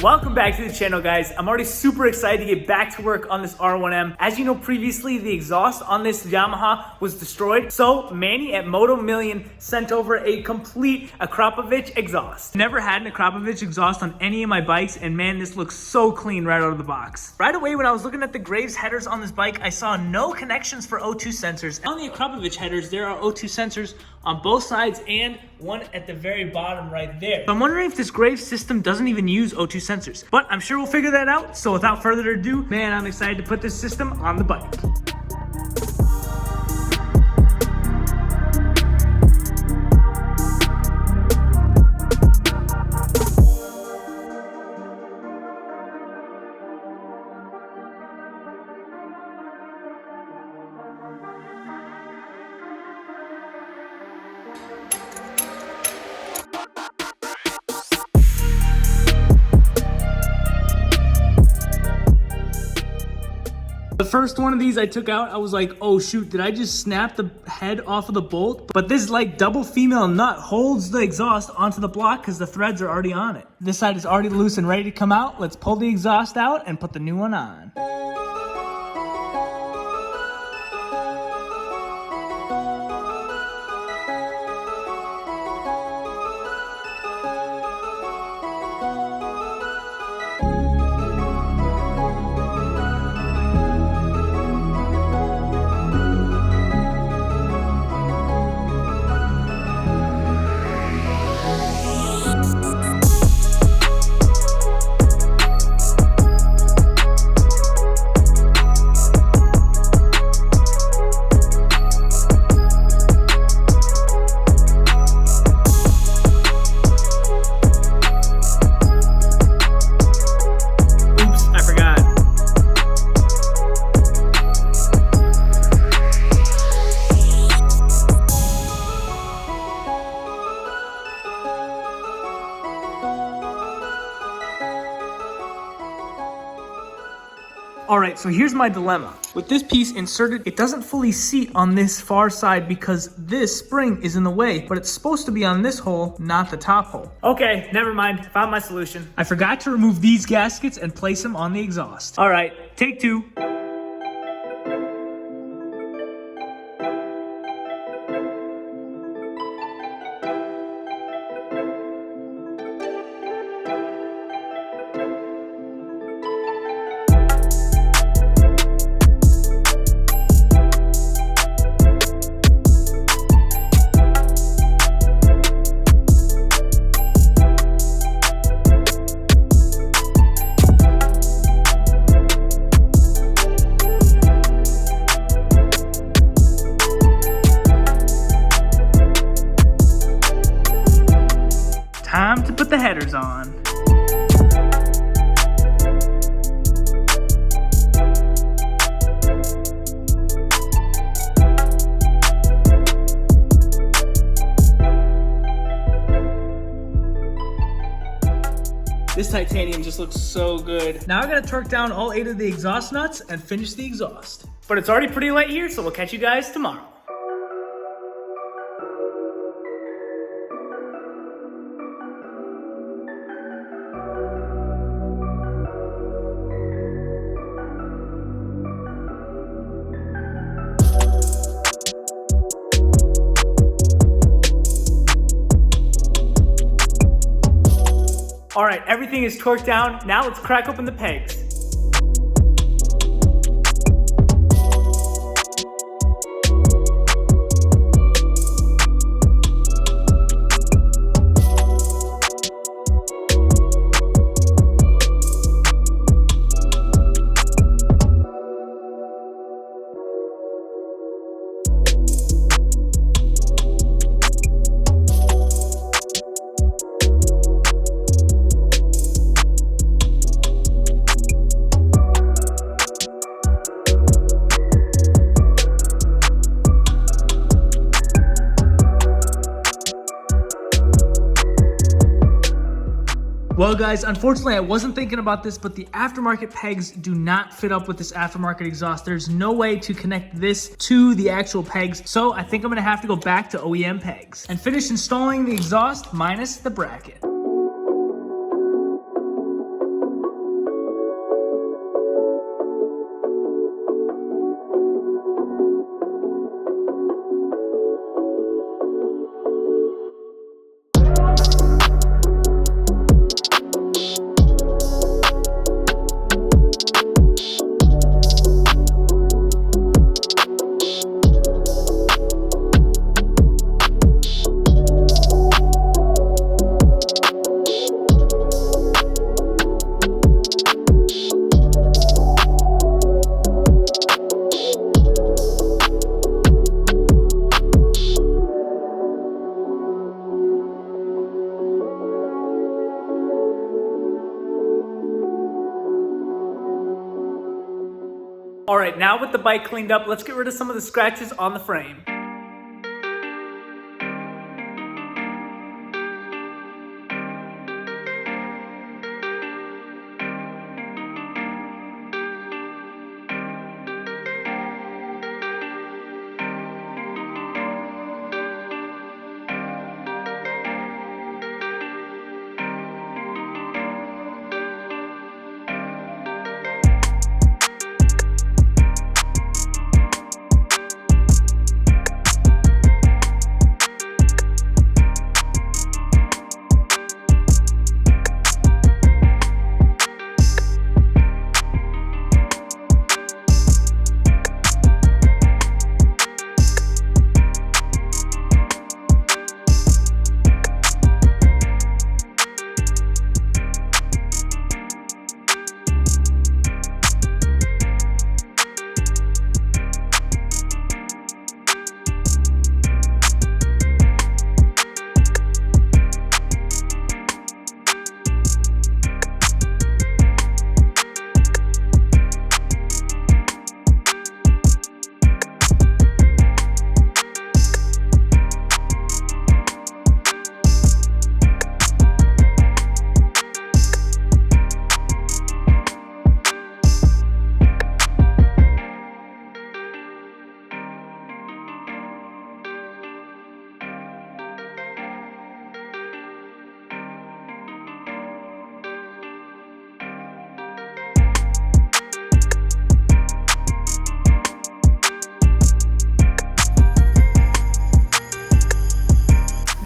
Welcome back to the channel, guys. I'm already super excited to get back to work on this R1M. As you know, previously the exhaust on this Yamaha was destroyed, so Manny at Moto Million sent over a complete Akrapovic exhaust. Never had an Akrapovic exhaust on any of my bikes, and man, this looks so clean right out of the box. Right away when I was looking at the Graves headers on this bike, I saw no connections for O2 sensors. On the Akrapovic headers, there are O2 sensors on both sides and one at the very bottom right there. So I'm wondering if this Graves system doesn't even use O2 sensors, but I'm sure we'll figure that out. So without further ado, man, I'm excited to put this system on the bike. The first one of these I took out, I was like, oh shoot, did I just snap the head off of the bolt? But this like double female nut holds the exhaust onto the block because the threads are already on it. This side is already loose and ready to come out. Let's pull the exhaust out and put the new one on. Alright, so here's my dilemma. With this piece inserted, it doesn't fully seat on this far side because this spring is in the way, but it's supposed to be on this hole, not the top hole. Okay, never mind. Found my solution. I forgot to remove these gaskets and place them on the exhaust. Alright, take two. Time to put the headers on. This titanium just looks so good. Now I gotta torque down all 8 of the exhaust nuts and finish the exhaust. But it's already pretty late here, so we'll catch you guys tomorrow. All right, everything is torqued down. Now let's crack open the pegs. Well guys, unfortunately I wasn't thinking about this, but the aftermarket pegs do not fit up with this aftermarket exhaust. There's no way to connect this to the actual pegs, so I think I'm gonna have to go back to OEM pegs and finish installing the exhaust minus the bracket. All right, now with the bike cleaned up, let's get rid of some of the scratches on the frame.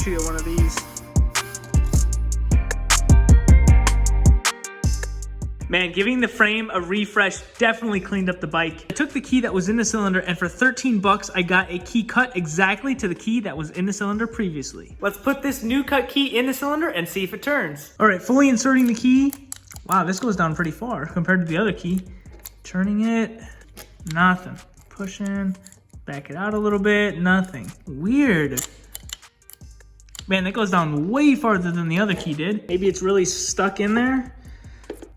Get one of these. Man, giving the frame a refresh definitely cleaned up the bike. I took the key that was in the cylinder, and for 13 bucks, I got a key cut exactly to the key that was in the cylinder previously. Let's put this new cut key in the cylinder and see if it turns. All right, fully inserting the key. Wow, this goes down pretty far compared to the other key. Turning it, nothing. Pushing, back it out a little bit, nothing. Weird. Man, that goes down way farther than the other key did. Maybe it's really stuck in there.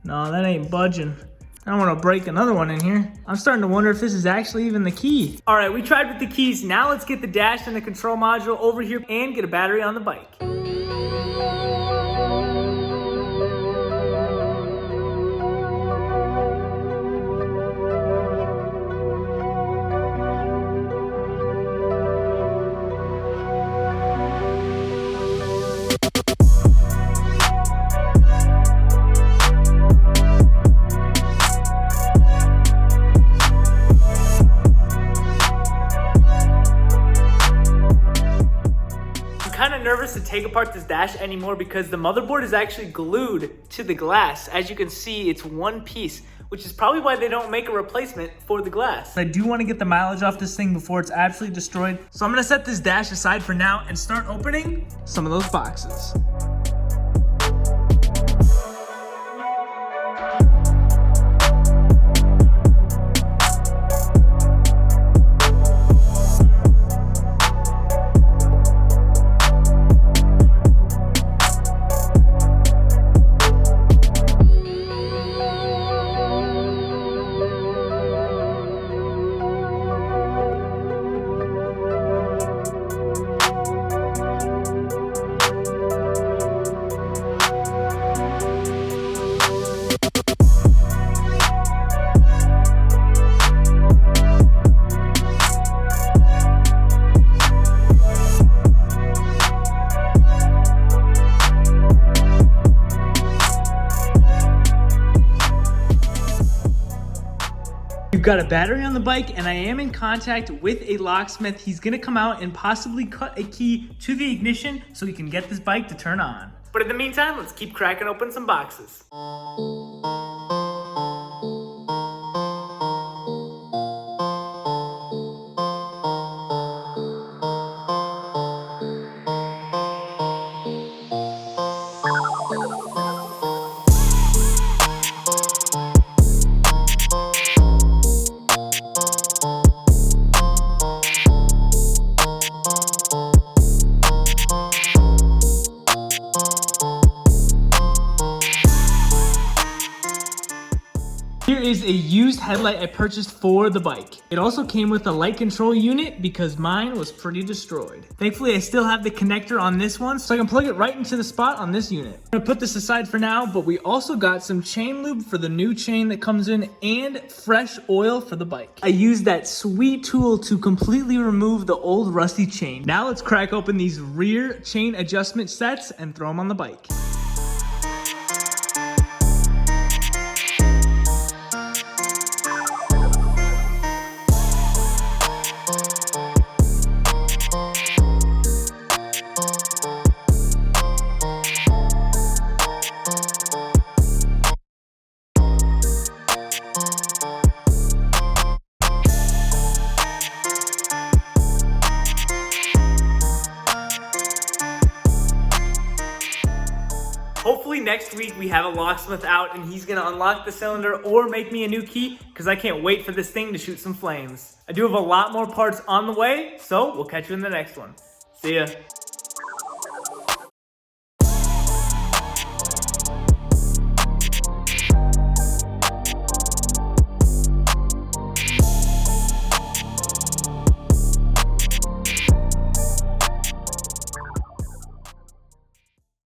No, that ain't budging. I don't want to break another one in here. I'm starting to wonder if this is actually even the key. All right, we tried with the keys. Now let's get the dash and the control module over here and get a battery on the bike. Kind of nervous to take apart this dash anymore because the motherboard is actually glued to the glass. As you can see, it's one piece, which is probably why they don't make a replacement for the glass. I do want to get the mileage off this thing before it's absolutely destroyed. So I'm going to set this dash aside for now and start opening some of those boxes. We've got a battery on the bike, and I am in contact with a locksmith. He's gonna come out and possibly cut a key to the ignition so we can get this bike to turn on. But in the meantime, let's keep cracking open some boxes. is a used headlight I purchased for the bike. It also came with a light control unit because mine was pretty destroyed. Thankfully, I still have the connector on this one, so I can plug it right into the spot on this unit. I'm gonna put this aside for now, but we also got some chain lube for the new chain that comes in and fresh oil for the bike. I used that sweet tool to completely remove the old rusty chain. Now let's crack open these rear chain adjustment sets and throw them on the bike. Hopefully next week we have a locksmith out and he's gonna unlock the cylinder or make me a new key because I can't wait for this thing to shoot some flames. I do have a lot more parts on the way, so we'll catch you in the next one. See ya.